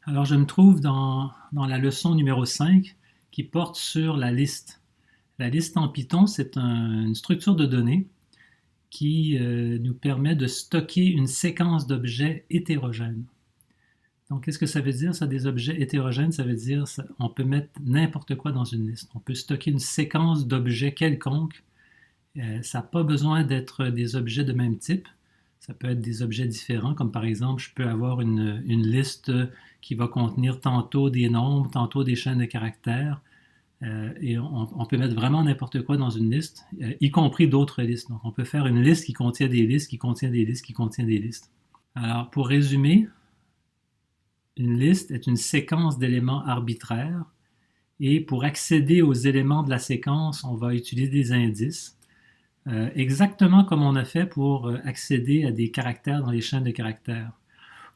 Alors, je me trouve dans la leçon numéro 5 qui porte sur la liste. La liste en Python, c'est une structure de données qui nous permet de stocker une séquence d'objets hétérogènes. Donc, qu'est-ce que ça veut dire, ça, des objets hétérogènes? Ça veut dire qu'on peut mettre n'importe quoi dans une liste. On peut stocker une séquence d'objets quelconques. Ça n'a pas besoin d'être des objets de même type. Ça peut être des objets différents, comme par exemple, je peux avoir une liste qui va contenir tantôt des nombres, tantôt des chaînes de caractères. Et on peut mettre vraiment n'importe quoi dans une liste, y compris d'autres listes. Donc, on peut faire une liste qui contient des listes, qui contient des listes, qui contient des listes. Alors, pour résumer, une liste est une séquence d'éléments arbitraires. Et pour accéder aux éléments de la séquence, on va utiliser des indices. Exactement comme on a fait pour accéder à des caractères dans les chaînes de caractères,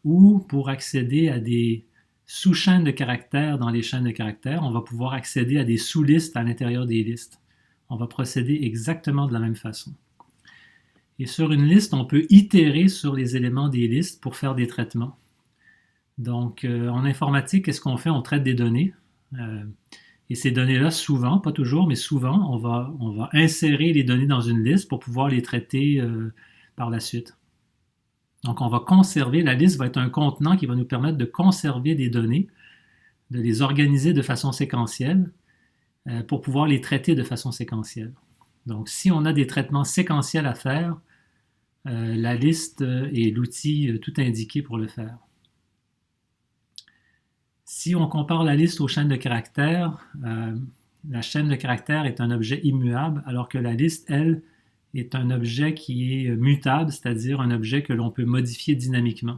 ou pour accéder à des sous-chaînes de caractères dans les chaînes de caractères, on va pouvoir accéder à des sous-listes à l'intérieur des listes. On va procéder exactement de la même façon. Et sur une liste, on peut itérer sur les éléments des listes pour faire des traitements. Donc, en informatique, qu'est-ce qu'on fait? On traite des données. Et ces données-là, souvent, pas toujours, mais souvent, on va insérer les données dans une liste pour pouvoir les traiter par la suite. Donc, on va conserver, la liste va être un contenant qui va nous permettre de conserver des données, de les organiser de façon séquentielle pour pouvoir les traiter de façon séquentielle. Donc, si on a des traitements séquentiels à faire, la liste est l'outil tout indiqué pour le faire. Si on compare la liste aux chaînes de caractères, la chaîne de caractères est un objet immuable, alors que la liste, elle, est un objet qui est mutable, c'est-à-dire un objet que l'on peut modifier dynamiquement.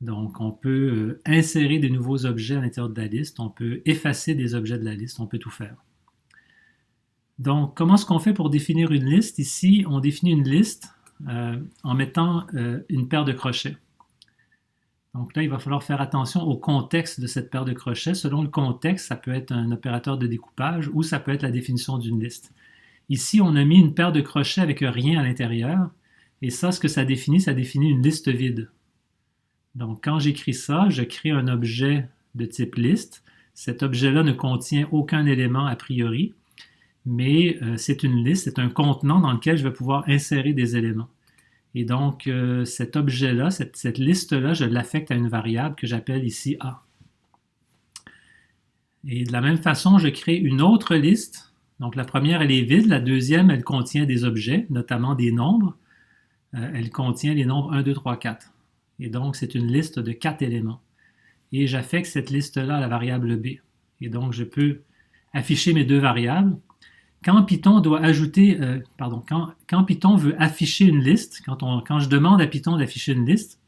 Donc, on peut insérer de nouveaux objets à l'intérieur de la liste, on peut effacer des objets de la liste, on peut tout faire. Donc, comment est-ce qu'on fait pour définir une liste? Ici, on définit une liste en mettant une paire de crochets. Donc là, il va falloir faire attention au contexte de cette paire de crochets. Selon le contexte, ça peut être un opérateur de découpage ou ça peut être la définition d'une liste. Ici, on a mis une paire de crochets avec rien à l'intérieur. Et ça, ce que ça définit une liste vide. Donc, quand j'écris ça, je crée un objet de type liste. Cet objet-là ne contient aucun élément a priori, mais c'est une liste, c'est un contenant dans lequel je vais pouvoir insérer des éléments. Et donc, cet objet-là, cette liste-là, je l'affecte à une variable que j'appelle ici A. Et de la même façon, je crée une autre liste. Donc, la première, elle est vide. La deuxième, elle contient des objets, notamment des nombres. Elle contient les nombres 1, 2, 3, 4. Et donc, c'est une liste de 4 éléments. Et j'affecte cette liste-là à la variable B. Et donc, je peux afficher mes deux variables. Quand Python doit ajouter, quand Python veut afficher une liste, quand je demande à Python d'afficher une liste,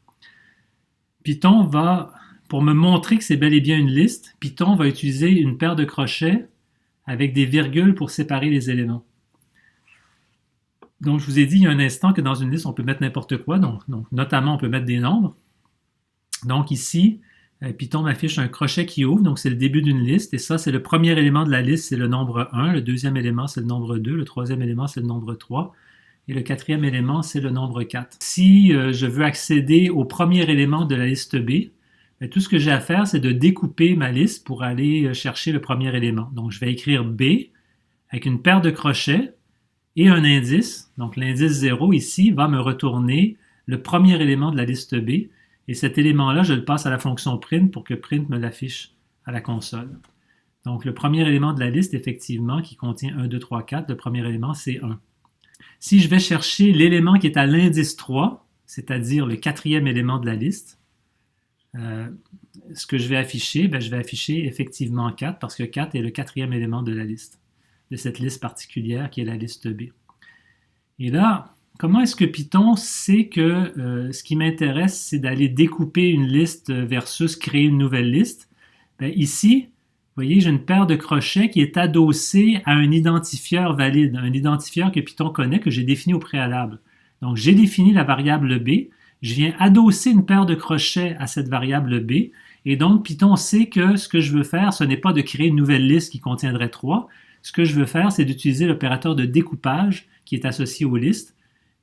Python va, pour me montrer que c'est bel et bien une liste, Python va utiliser une paire de crochets avec des virgules pour séparer les éléments. Donc, je vous ai dit il y a un instant que dans une liste, on peut mettre n'importe quoi, donc notamment on peut mettre des nombres. Donc ici, Python m'affiche un crochet qui ouvre, donc c'est le début d'une liste, et ça, c'est le premier élément de la liste, c'est le nombre 1, le deuxième élément, c'est le nombre 2, le troisième élément, c'est le nombre 3, et le quatrième élément, c'est le nombre 4. Si je veux accéder au premier élément de la liste B, tout ce que j'ai à faire, c'est de découper ma liste pour aller chercher le premier élément. Donc, je vais écrire B avec une paire de crochets et un indice. Donc, l'indice 0 ici va me retourner le premier élément de la liste B, et cet élément-là, je le passe à la fonction print pour que print me l'affiche à la console. Donc, le premier élément de la liste, effectivement, qui contient 1, 2, 3, 4, le premier élément, c'est 1. Si je vais chercher l'élément qui est à l'indice 3, c'est-à-dire le quatrième élément de la liste, ce que je vais afficher, je vais afficher effectivement 4, parce que 4 est le quatrième élément de la liste, de cette liste particulière qui est la liste B. Et là, comment est-ce que Python sait que ce qui m'intéresse, c'est d'aller découper une liste versus créer une nouvelle liste? Ici, vous voyez, j'ai une paire de crochets qui est adossée à un identifieur valide, un identifieur que Python connaît, que j'ai défini au préalable. Donc, j'ai défini la variable B, je viens adosser une paire de crochets à cette variable B, et donc Python sait que ce que je veux faire, ce n'est pas de créer une nouvelle liste qui contiendrait 3. Ce que je veux faire, c'est d'utiliser l'opérateur de découpage qui est associé aux listes,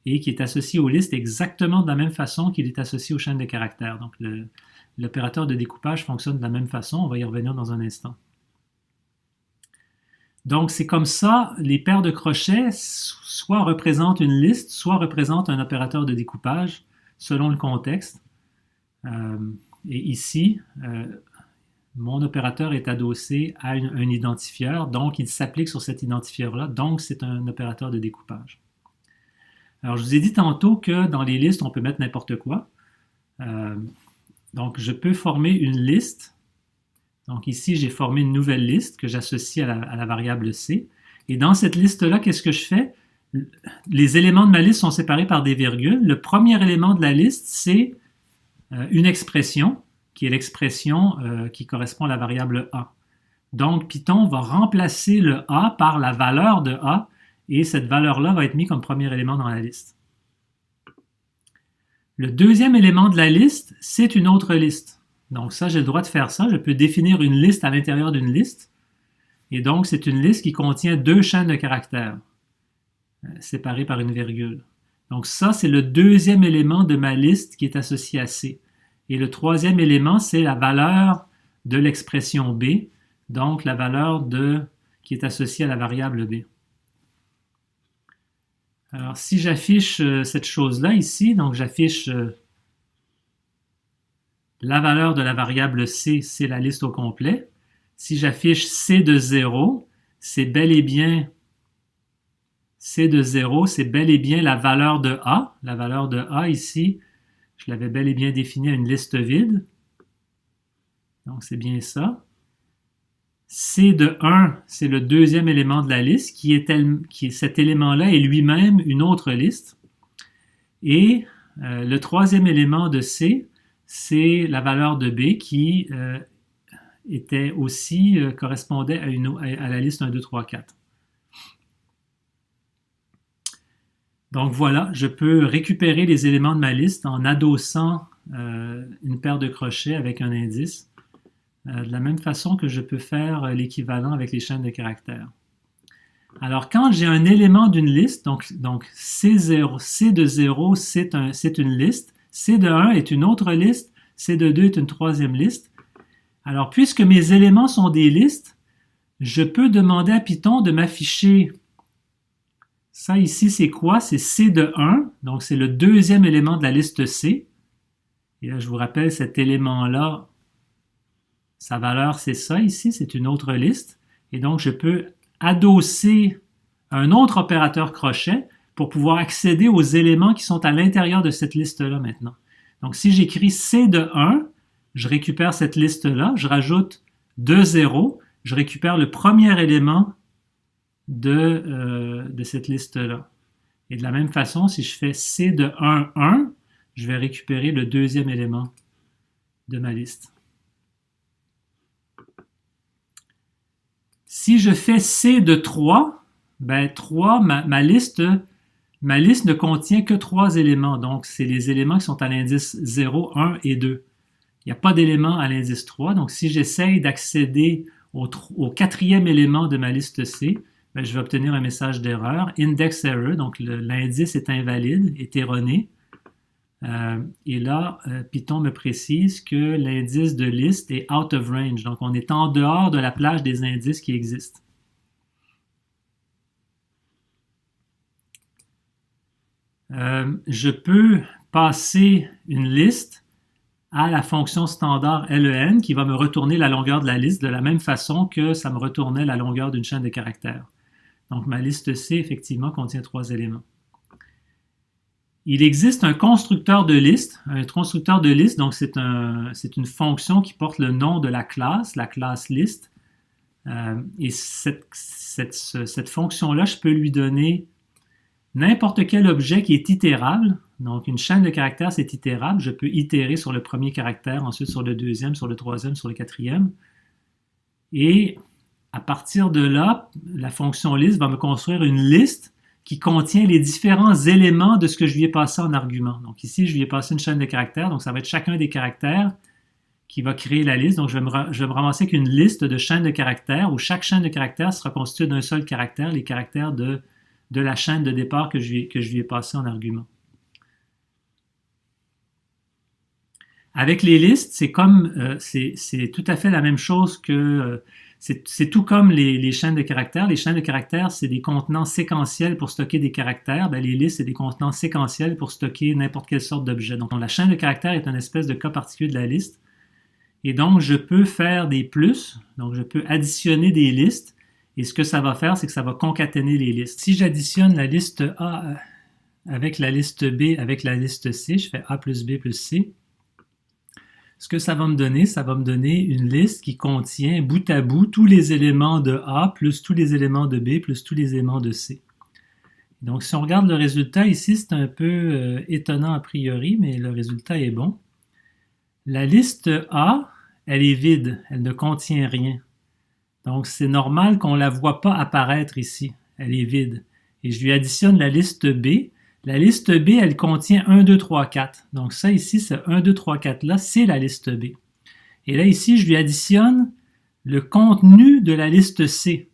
et qui est associé aux listes exactement de la même façon qu'il est associé aux chaînes de caractères. Donc, l'opérateur de découpage fonctionne de la même façon. On va y revenir dans un instant. Donc, c'est comme ça, les paires de crochets soit représentent une liste, soit représentent un opérateur de découpage, selon le contexte. Et ici, mon opérateur est adossé à un identifieur, donc il s'applique sur cet identifieur-là, donc c'est un opérateur de découpage. Alors, je vous ai dit tantôt que dans les listes, on peut mettre n'importe quoi. Donc, je peux former une liste. Donc ici, j'ai formé une nouvelle liste que j'associe à la variable C. Et dans cette liste-là, qu'est-ce que je fais? Les éléments de ma liste sont séparés par des virgules. Le premier élément de la liste, c'est une expression, qui est l'expression qui correspond à la variable A. Donc, Python va remplacer le A par la valeur de A, et cette valeur-là va être mise comme premier élément dans la liste. Le deuxième élément de la liste, c'est une autre liste. Donc ça, j'ai le droit de faire ça. Je peux définir une liste à l'intérieur d'une liste. Et donc, c'est une liste qui contient deux chaînes de caractères, séparées par une virgule. Donc ça, c'est le deuxième élément de ma liste qui est associé à C. Et le troisième élément, c'est la valeur de l'expression B, donc la valeur qui est associée à la variable B. Alors, si j'affiche cette chose-là ici, donc j'affiche la valeur de la variable C, c'est la liste au complet. Si j'affiche C de 0, c'est bel et bien C de 0, c'est bel et bien la valeur de A. La valeur de A ici, je l'avais bel et bien définie à une liste vide. Donc, c'est bien ça. C de 1, c'est le deuxième élément de la liste, cet élément-là est lui-même une autre liste. Et le troisième élément de C, c'est la valeur de B qui était aussi correspondait à la liste 1, 2, 3, 4. Donc voilà, je peux récupérer les éléments de ma liste en adossant une paire de crochets avec un indice, de la même façon que je peux faire l'équivalent avec les chaînes de caractères. Alors quand j'ai un élément d'une liste, donc C0, C de 0, c'est une liste, C de 1 est une autre liste, C de 2 est une troisième liste. Alors, puisque mes éléments sont des listes, je peux demander à Python de m'afficher ça ici, c'est quoi? C'est C de 1, donc c'est le deuxième élément de la liste C. Et là, je vous rappelle, cet élément-là, sa valeur, c'est ça ici, c'est une autre liste. Et donc, je peux adosser un autre opérateur crochet pour pouvoir accéder aux éléments qui sont à l'intérieur de cette liste-là maintenant. Donc, si j'écris C de 1, je récupère cette liste-là, je rajoute 2 zéros, je récupère le premier élément de cette liste-là. Et de la même façon, si je fais C de 1, 1, je vais récupérer le deuxième élément de ma liste. Si je fais C de 3, ben 3, ma liste ne contient que 3 éléments. Donc, c'est les éléments qui sont à l'indice 0, 1 et 2. Il n'y a pas d'élément à l'indice 3. Donc, si j'essaye d'accéder au quatrième élément de ma liste C, ben, je vais obtenir un message d'erreur, index error, donc l'indice est invalide, est erroné. Et là, Python me précise que l'indice de liste est out of range, donc on est en dehors de la plage des indices qui existent. Je peux passer une liste à la fonction standard len qui va me retourner la longueur de la liste de la même façon que ça me retournait la longueur d'une chaîne de caractères. Donc ma liste C, effectivement, contient 3 éléments. Il existe un constructeur de liste. Un constructeur de liste, donc c'est une fonction qui porte le nom de la classe liste. Et cette fonction-là, je peux lui donner n'importe quel objet qui est itérable. Donc une chaîne de caractères, c'est itérable. Je peux itérer sur le premier caractère, ensuite sur le deuxième, sur le troisième, sur le quatrième. Et à partir de là, la fonction liste va me construire une liste qui contient les différents éléments de ce que je lui ai passé en argument. Donc ici, je lui ai passé une chaîne de caractères, donc ça va être chacun des caractères qui va créer la liste. Donc je vais me ramasser avec une liste de chaînes de caractères où chaque chaîne de caractères sera constituée d'un seul caractère, les caractères de la chaîne de départ que je lui ai passé en argument. Avec les listes, c'est comme c'est tout à fait la même chose que c'est tout comme les chaînes de caractères. Les chaînes de caractères, c'est des contenants séquentiels pour stocker des caractères. Ben, les listes, c'est des contenants séquentiels pour stocker n'importe quelle sorte d'objet. Donc, la chaîne de caractères est une espèce de cas particulier de la liste. Et donc, je peux faire des plus. Donc, je peux additionner des listes. Et ce que ça va faire, c'est que ça va concaténer les listes. Si j'additionne la liste A avec la liste B avec la liste C, je fais A plus B plus C. Ce que ça va me donner une liste qui contient bout à bout tous les éléments de A plus tous les éléments de B plus tous les éléments de C. Donc, si on regarde le résultat ici, c'est un peu étonnant a priori, mais le résultat est bon. La liste A, elle est vide, elle ne contient rien. Donc, c'est normal qu'on ne la voit pas apparaître ici. Elle est vide. Et je lui additionne la liste B. La liste B, elle contient 1, 2, 3, 4. Donc ça ici, ce 1, 2, 3, 4 là, c'est la liste B. Et là ici, je lui additionne le contenu de la liste C.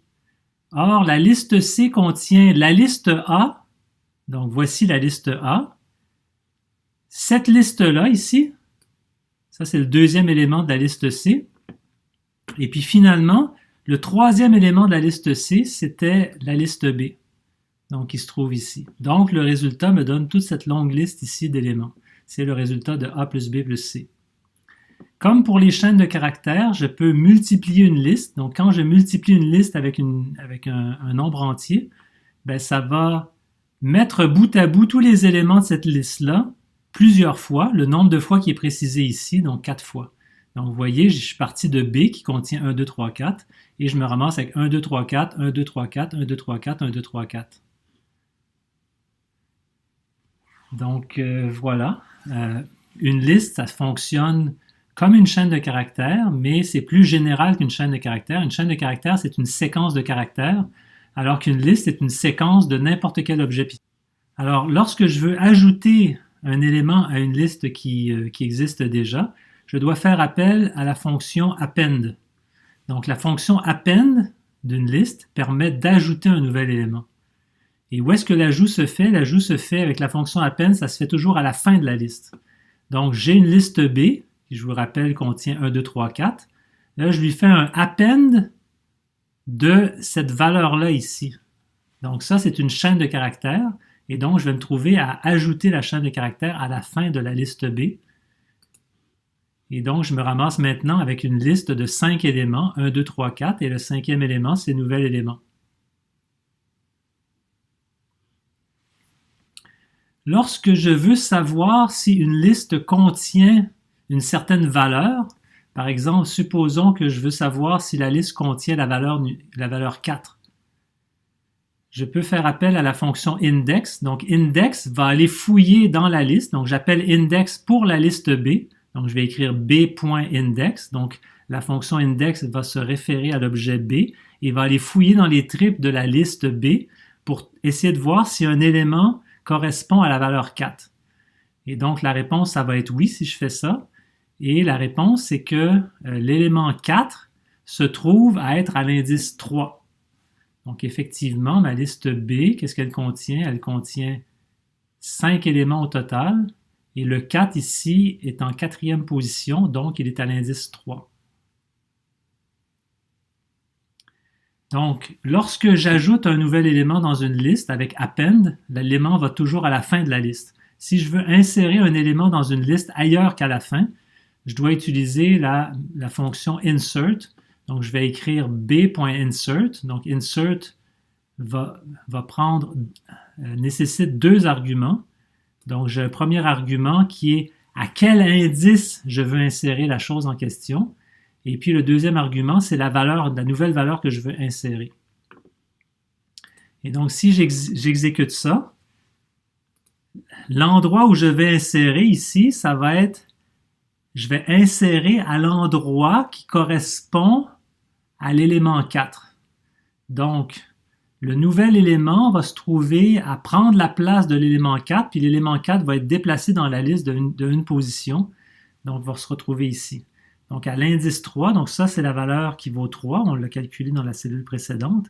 Or, la liste C contient la liste A. Donc voici la liste A. Cette liste-là ici, ça c'est le deuxième élément de la liste C. Et puis finalement, le troisième élément de la liste C, c'était la liste B. Donc, il se trouve ici. Donc, le résultat me donne toute cette longue liste ici d'éléments. C'est le résultat de A plus B plus C. Comme pour les chaînes de caractères, je peux multiplier une liste. Donc, quand je multiplie une liste avec un nombre entier, ben, ça va mettre bout à bout tous les éléments de cette liste-là plusieurs fois, le nombre de fois qui est précisé ici, donc 4 fois. Donc, vous voyez, je suis parti de B qui contient 1, 2, 3, 4, et je me ramasse avec 1, 2, 3, 4, 1, 2, 3, 4, 1, 2, 3, 4, 1, 2, 3, 4. Donc, voilà. Une liste, ça fonctionne comme une chaîne de caractères, mais c'est plus général qu'une chaîne de caractères. Une chaîne de caractères, c'est une séquence de caractères, alors qu'une liste est une séquence de n'importe quel objet. Alors, lorsque je veux ajouter un élément à une liste qui existe déjà, je dois faire appel à la fonction append. Donc, la fonction append d'une liste permet d'ajouter un nouvel élément. Et où est-ce que l'ajout se fait? L'ajout se fait avec la fonction append, ça se fait toujours à la fin de la liste. Donc, j'ai une liste B, qui je vous rappelle contient 1, 2, 3, 4. Là, je lui fais un append de cette valeur-là ici. Donc, ça, c'est une chaîne de caractères. Et donc, je vais me trouver à ajouter la chaîne de caractères à la fin de la liste B. Et donc, je me ramasse maintenant avec une liste de 5 éléments, 1, 2, 3, 4, et le cinquième élément, c'est nouvel élément. Lorsque je veux savoir si une liste contient une certaine valeur, par exemple, supposons que je veux savoir si la liste contient la valeur 4. Je peux faire appel à la fonction index. Donc, index va aller fouiller dans la liste. Donc, j'appelle index pour la liste B. Donc, je vais écrire b.index. Donc, la fonction index va se référer à l'objet B et va aller fouiller dans les tripes de la liste B pour essayer de voir si un élément correspond à la valeur 4. Et donc, la réponse, ça va être oui si je fais ça. Et la réponse, c'est que l'élément 4 se trouve à être à l'indice 3. Donc, effectivement, ma liste B, qu'est-ce qu'elle contient? Elle contient 5 éléments au total. Et le 4 ici est en 4e position, donc il est à l'indice 3. Donc, lorsque j'ajoute un nouvel élément dans une liste avec append, l'élément va toujours à la fin de la liste. Si je veux insérer un élément dans une liste ailleurs qu'à la fin, je dois utiliser la fonction insert. Donc, je vais écrire b.insert. Donc, insert nécessite 2 arguments. Donc, j'ai un premier argument qui est à quel indice je veux insérer la chose en question. Et puis, le deuxième argument, c'est la nouvelle valeur que je veux insérer. Et donc, si j'exécute ça, l'endroit où je vais insérer ici, ça va être, je vais insérer à l'endroit qui correspond à l'élément 4. Donc, le nouvel élément va se trouver à prendre la place de l'élément 4, puis l'élément 4 va être déplacé dans la liste d'une position, donc va se retrouver ici. Donc, à l'indice 3, donc ça, c'est la valeur qui vaut 3, on l'a calculé dans la cellule précédente.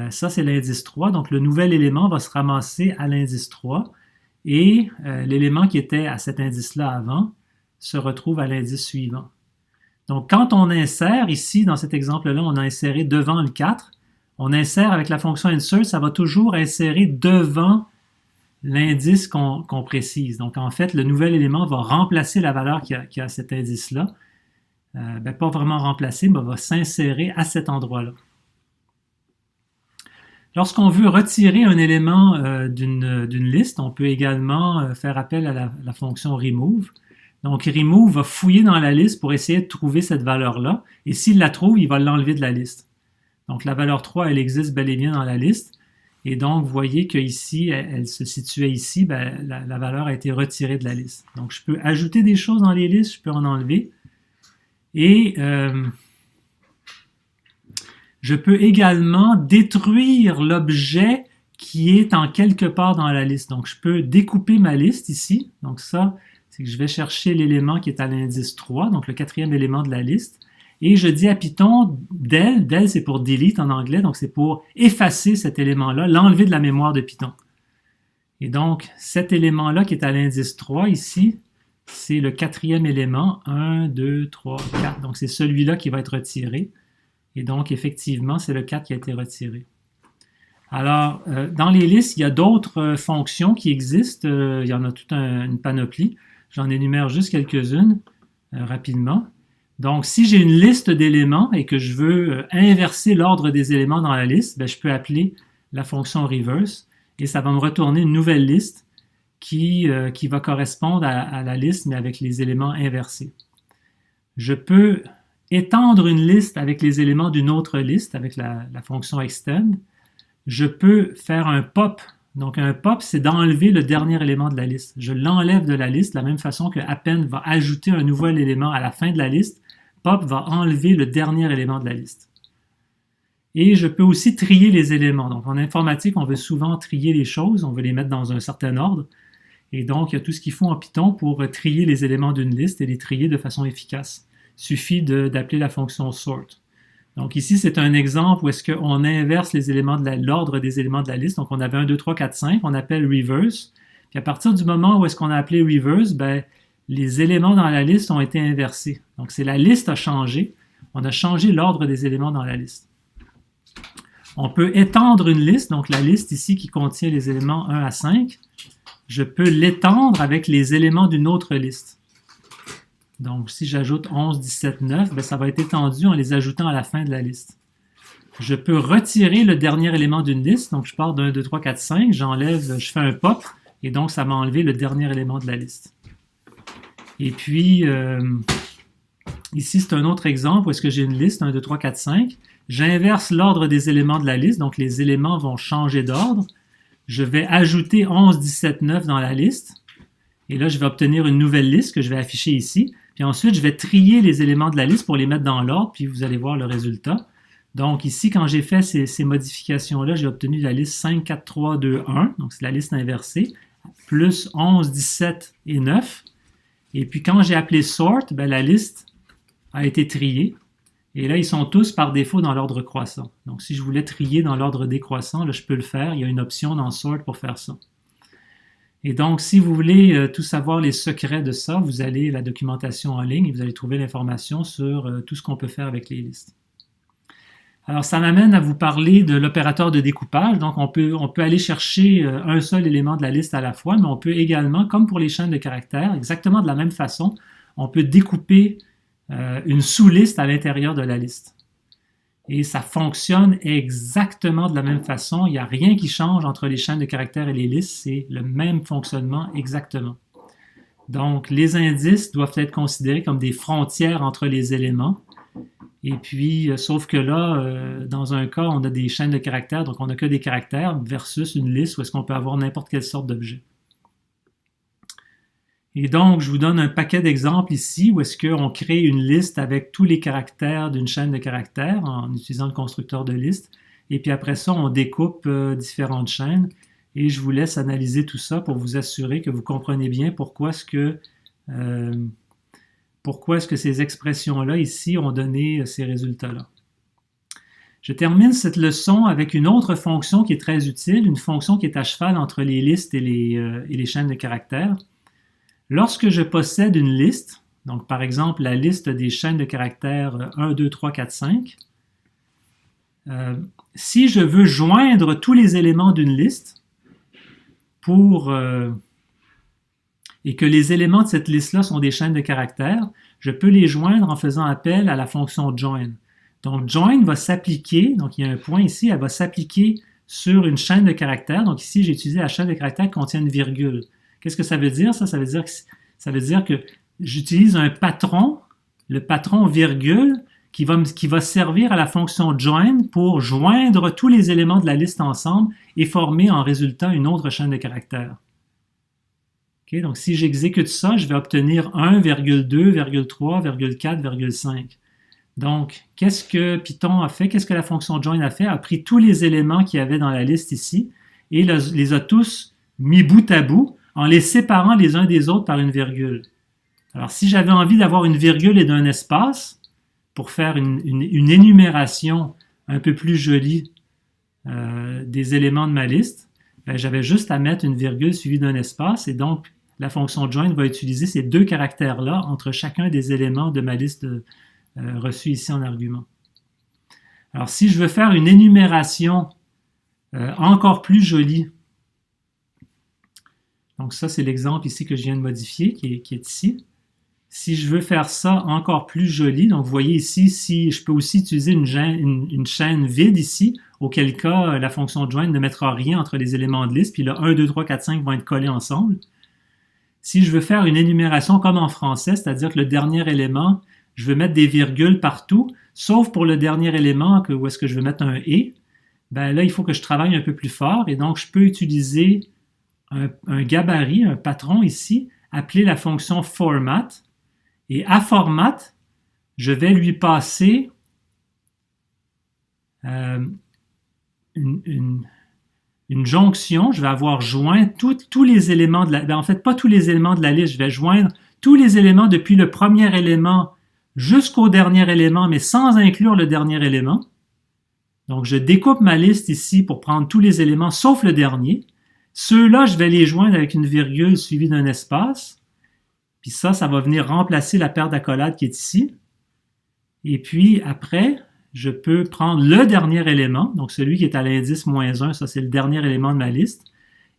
Ça, c'est l'indice 3, donc le nouvel élément va se ramasser à l'indice 3, et l'élément qui était à cet indice-là avant se retrouve à l'indice suivant. Donc, quand on insère, ici, dans cet exemple-là, on a inséré devant le 4, on insère avec la fonction insert, ça va toujours insérer devant l'indice qu'on précise. Donc, en fait, le nouvel élément va remplacer la valeur qui a à cet indice-là. Pas vraiment remplacer, mais va s'insérer à cet endroit-là. Lorsqu'on veut retirer un élément d'une liste, on peut également faire appel à la fonction remove. Donc, remove va fouiller dans la liste pour essayer de trouver cette valeur-là. Et s'il la trouve, il va l'enlever de la liste. Donc, la valeur 3, elle existe bel et bien dans la liste. Et donc, vous voyez qu'ici, elle se situait ici, la valeur a été retirée de la liste. Donc, je peux ajouter des choses dans les listes, je peux en enlever. Et je peux également détruire l'objet qui est en quelque part dans la liste. Donc, je peux découper ma liste ici. Donc, ça, c'est que je vais chercher l'élément qui est à l'indice 3, donc le 4e élément de la liste. Et je dis à Python, del c'est pour delete en anglais, donc c'est pour effacer cet élément-là, l'enlever de la mémoire de Python. Et donc, cet élément-là qui est à l'indice 3 ici, c'est le 4e élément, 1, 2, 3, 4. Donc, c'est celui-là qui va être retiré. Et donc, effectivement, c'est le 4 qui a été retiré. Alors, dans les listes, il y a d'autres fonctions qui existent. Il y en a toute une panoplie. J'en énumère juste quelques-unes rapidement. Donc, si j'ai une liste d'éléments et que je veux inverser l'ordre des éléments dans la liste, je peux appeler la fonction reverse et ça va me retourner une nouvelle liste qui va correspondre à la liste, mais avec les éléments inversés. Je peux étendre une liste avec les éléments d'une autre liste avec la fonction extend. Je peux faire un pop. Donc, un pop, c'est d'enlever le dernier élément de la liste. Je l'enlève de la liste de la même façon que append va ajouter un nouvel élément à la fin de la liste. Pop va enlever le dernier élément de la liste. Et je peux aussi trier les éléments. Donc, en informatique, on veut souvent trier les choses. On veut les mettre dans un certain ordre. Et donc, il y a tout ce qu'il faut en Python pour trier les éléments d'une liste et les trier de façon efficace. Il suffit d'appeler la fonction sort. Donc ici, c'est un exemple où est-ce qu'on inverse les éléments de l'ordre des éléments de la liste. Donc on avait 1, 2, 3, 4, 5, on appelle reverse. Puis à partir du moment où est-ce qu'on a appelé reverse, les éléments dans la liste ont été inversés. Donc c'est la liste a changé. On a changé l'ordre des éléments dans la liste. On peut étendre une liste, donc la liste ici qui contient les éléments 1 à 5. Je peux l'étendre avec les éléments d'une autre liste. Donc, si j'ajoute 11, 17, 9, ça va être étendu en les ajoutant à la fin de la liste. Je peux retirer le dernier élément d'une liste. Donc, je pars d'1, 2, 3, 4, 5, j'enlève, je fais un pop, et donc ça m'a enlevé le dernier élément de la liste. Et puis, ici, c'est un autre exemple où est-ce que j'ai une liste, 1, 2, 3, 4, 5. J'inverse l'ordre des éléments de la liste, donc les éléments vont changer d'ordre. Je vais ajouter 11, 17, 9 dans la liste. Et là, je vais obtenir une nouvelle liste que je vais afficher ici. Puis ensuite, je vais trier les éléments de la liste pour les mettre dans l'ordre, puis vous allez voir le résultat. Donc ici, quand j'ai fait ces modifications-là, j'ai obtenu la liste 5, 4, 3, 2, 1. Donc c'est la liste inversée, plus 11, 17 et 9. Et puis quand j'ai appelé sort, la liste a été triée. Et là, ils sont tous par défaut dans l'ordre croissant. Donc si je voulais trier dans l'ordre décroissant, là, je peux le faire. Il y a une option dans sort pour faire ça. Et donc, si vous voulez tout savoir les secrets de ça, vous allez à la documentation en ligne et vous allez trouver l'information sur tout ce qu'on peut faire avec les listes. Alors, ça m'amène à vous parler de l'opérateur de découpage. Donc, on peut aller chercher un seul élément de la liste à la fois, mais on peut également, comme pour les chaînes de caractères, exactement de la même façon, on peut découper une sous-liste à l'intérieur de la liste. Et ça fonctionne exactement de la même façon. Il n'y a rien qui change entre les chaînes de caractères et les listes. C'est le même fonctionnement exactement. Donc, les indices doivent être considérés comme des frontières entre les éléments. Et puis, sauf que là, dans un cas, on a des chaînes de caractères, donc on n'a que des caractères versus une liste où est-ce qu'on peut avoir n'importe quelle sorte d'objet. Et donc, je vous donne un paquet d'exemples ici où est-ce qu'on crée une liste avec tous les caractères d'une chaîne de caractères en utilisant le constructeur de liste. Et puis après ça, on découpe différentes chaînes. Et je vous laisse analyser tout ça pour vous assurer que vous comprenez bien pourquoi est-ce que ces expressions-là ici ont donné ces résultats-là. Je termine cette leçon avec une autre fonction qui est très utile, une fonction qui est à cheval entre les listes et les chaînes de caractères. Lorsque je possède une liste, Donc, par exemple, la liste des chaînes de caractères 1, 2, 3, 4, 5. Si je veux joindre tous les éléments d'une liste et que les éléments de cette liste-là sont des chaînes de caractères, je peux les joindre en faisant appel à la fonction join. Donc, join va s'appliquer, donc il y a un point ici, elle va s'appliquer sur une chaîne de caractères. Donc ici, j'ai utilisé la chaîne de caractères qui contient une virgule. Qu'est-ce que ça veut dire? Ça veut dire que j'utilise un patron, le patron virgule, qui va servir à la fonction join pour joindre tous les éléments de la liste ensemble et former en résultat une autre chaîne de caractères. Okay, donc si j'exécute ça, je vais obtenir 1, 2, 3, 4, 5. Donc, qu'est-ce que Python a fait? Qu'est-ce que la fonction join a fait? A pris tous les éléments qu'il y avait dans la liste ici et les a tous mis bout à bout en les séparant les uns des autres par une virgule. Alors, si j'avais envie d'avoir une virgule et d'un espace pour faire une énumération un peu plus jolie des éléments de ma liste, ben, j'avais juste à mettre une virgule suivie d'un espace et donc la fonction join va utiliser ces deux caractères-là entre chacun des éléments de ma liste reçue ici en argument. Alors, si je veux faire une énumération encore plus jolie, donc ça, c'est l'exemple ici que je viens de modifier, qui est ici. Si je veux faire ça encore plus joli, donc vous voyez ici, si je peux aussi utiliser une chaîne vide ici, auquel cas la fonction join ne mettra rien entre les éléments de liste, puis là 1, 2, 3, 4, 5 vont être collés ensemble. Si je veux faire une énumération comme en français, c'est-à-dire que le dernier élément, je veux mettre des virgules partout, sauf pour le dernier élément où est-ce que je veux mettre un « et », ben là, il faut que je travaille un peu plus fort et donc je peux utiliser un gabarit, un patron ici, appelé la fonction format. Et à format, je vais lui passer une jonction. Je vais avoir joint tous les éléments de la... en fait, pas tous les éléments de la liste. Je vais joindre tous les éléments depuis le premier élément jusqu'au dernier élément, mais sans inclure le dernier élément. Donc, je découpe ma liste ici pour prendre tous les éléments, sauf le dernier. Ceux-là, je vais les joindre avec une virgule suivie d'un espace. Puis ça va venir remplacer la paire d'accolades qui est ici. Et puis après, je peux prendre le dernier élément, donc celui qui est à l'indice -1, ça c'est le dernier élément de ma liste,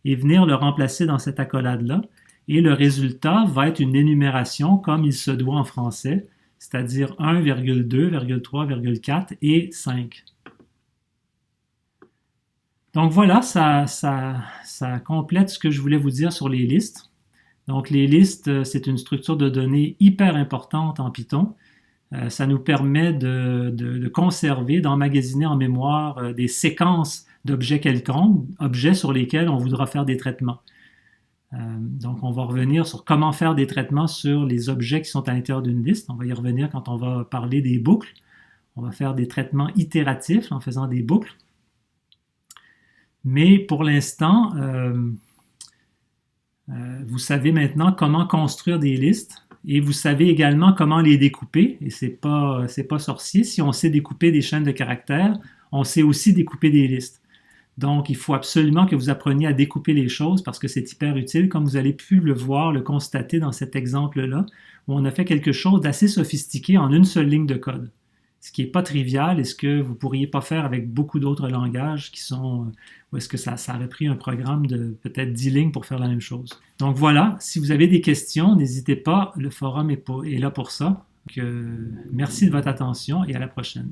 et venir le remplacer dans cette accolade-là. Et le résultat va être une énumération comme il se doit en français, c'est-à-dire 1, 2, 3, 4 et 5. Donc voilà, ça complète ce que je voulais vous dire sur les listes. Donc les listes, c'est une structure de données hyper importante en Python. Ça nous permet de conserver, d'emmagasiner en mémoire des séquences d'objets quelconques, objets sur lesquels on voudra faire des traitements. Donc on va revenir sur comment faire des traitements sur les objets qui sont à l'intérieur d'une liste. On va y revenir quand on va parler des boucles. On va faire des traitements itératifs en faisant des boucles. Mais pour l'instant, vous savez maintenant comment construire des listes et vous savez également comment les découper. Et c'est pas sorcier. Si on sait découper des chaînes de caractères, on sait aussi découper des listes. Donc, il faut absolument que vous appreniez à découper les choses parce que c'est hyper utile, comme vous avez pu le voir, le constater dans cet exemple-là, où on a fait quelque chose d'assez sophistiqué en une seule ligne de code. Ce qui n'est pas trivial et ce que vous ne pourriez pas faire avec beaucoup d'autres langages qui sont... où est-ce que ça aurait pris un programme de peut-être 10 lignes pour faire la même chose. Donc voilà, si vous avez des questions, n'hésitez pas, le forum est là pour ça. Donc, merci de votre attention et à la prochaine.